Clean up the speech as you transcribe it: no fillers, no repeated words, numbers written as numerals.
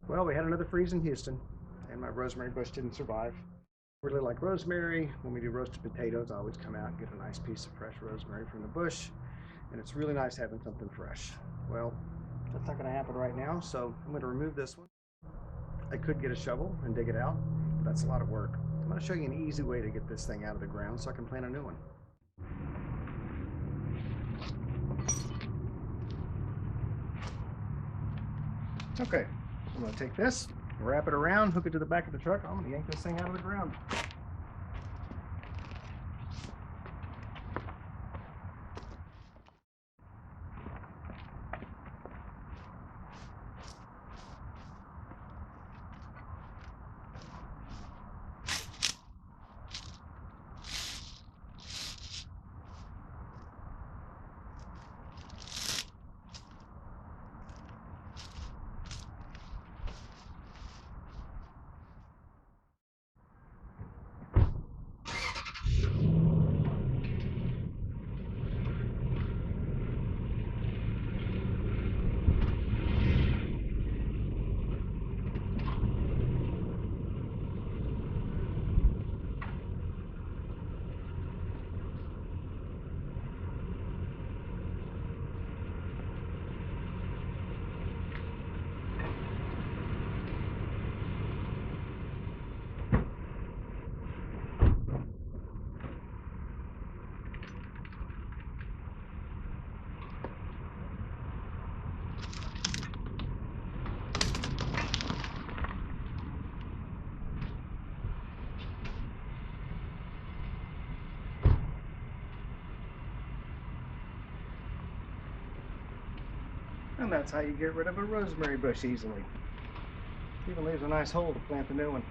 Well, we had another freeze in Houston, and my rosemary bush didn't survive. Really like rosemary. When we do roasted potatoes, I always come out and get a nice piece of fresh rosemary from the bush, and it's really nice having something fresh. Well, that's not going to happen right now, so I'm going to remove this one. I could get a shovel and dig it out, but that's a lot of work. I'm going to show you an easy way to get this thing out of the ground so I can plant a new one. Okay, I'm going to take this, wrap it around, hook it to the back of the truck. I'm going to yank this thing out of the ground. And that's how you get rid of a rosemary bush easily. Even leaves a nice hole to plant the new one.